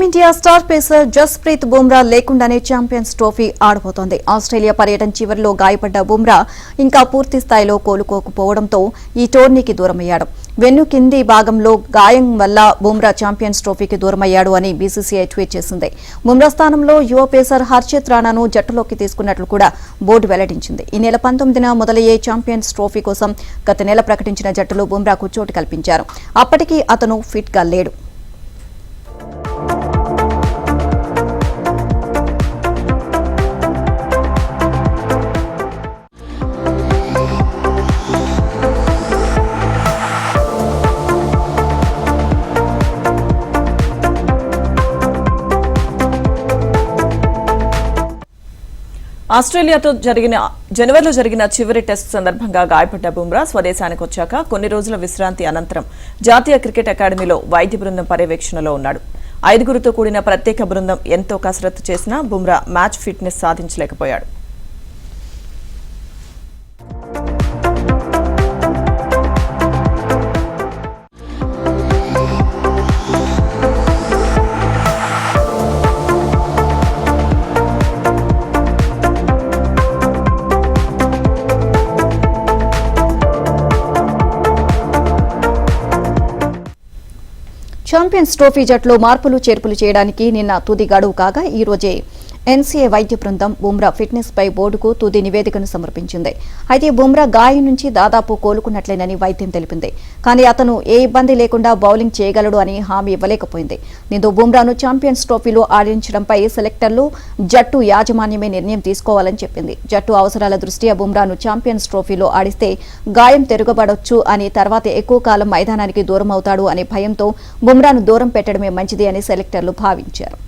India star pacer Jasprit Bumrah లేకుండానే champions trophy ఆడబోతోంది. Australia పర్యటన చివరిలో గాయపడ్డ బుమ్రా ఇంకా పూర్తి స్థాయిలో కోలుకోకపోవడంతో ఈ టోర్నీకి దూరమయ్యాడు. వెన్ను కింది భాగంలో గాయం వల్ల బుమ్రా ఛాంపియన్స్ ట్రోఫీకి దూరమయ్యాడు అని బీసీసీఐ ట్వీట్ చేసింది. బుమ్రా స్థానంలో యువ పేసర్ హర్షిత్ రాణాను జట్టులోకి తీసుకున్నట్లు కూడా బోర్డు వెల్లడించింది. ఈ నెల 19న మొదలయ్యే ఛాంపియన్స్ ట్రోఫీ కోసం గత నెల ప్రకటించిన జట్టులో బుమ్రాకు చోటు కల్పించారు. అప్పటికీ అతను ఫిట్ గా లేడు. ఆస్ట్రేలియాతో జనవరిలో జరిగిన చివరి టెస్ట్ సందర్భంగా గాయపడ్డ బుమ్రా స్వదేశానికి వచ్చాక కొన్ని రోజుల విశ్రాంతి అనంతరం జాతీయ క్రికెట్ అకాడమీలో వైద్య బృందం పర్యవేక్షణలో ఉన్నాడు. 5గురితో కూడిన ప్రత్యేక బృందం ఎంతో కసరత్తు చేసినా బుమ్రా మ్యాచ్ ఫిట్నెస్ సాధించలేకపోయాడు. ఛాంపియన్స్ ట్రోఫీ జట్లో మార్పులు చేర్పులు చేయడానికి నిన్న తుది గడువు కాగా ఈ రోజే ఎన్సీఏ వైద్య బృందం బుమ్రా ఫిట్నెస్ పై బోర్డుకు తుది నివేదికను సమర్పించింది. అయితే బుమ్రా గాయం నుంచి దాదాపు కోలుకున్నట్లేనని వైద్యం తెలిపింది. కానీ అతను ఏ ఇబ్బంది లేకుండా బౌలింగ్ చేయగలడు అని హామీ ఇవ్వలేకపోయింది. దీంతో బుమ్రాను ఛాంపియన్స్ ట్రోఫీలో ఆడించడంపై సెలెక్టర్లు జట్టు యాజమాన్యమే నిర్ణయం తీసుకోవాలని చెప్పింది. జట్టు అవసరాల దృష్ట్యా బుమ్రాను ఛాంపియన్స్ ట్రోఫీలో ఆడిస్తే గాయం తిరగబడొచ్చు అని, తర్వాత ఎక్కువ కాలం మైదానానికి దూరం అవుతాడు అనే భయంతో బుమ్రాను దూరం పెట్టడమే మంచిది అని సెలెక్టర్లు భావించారు.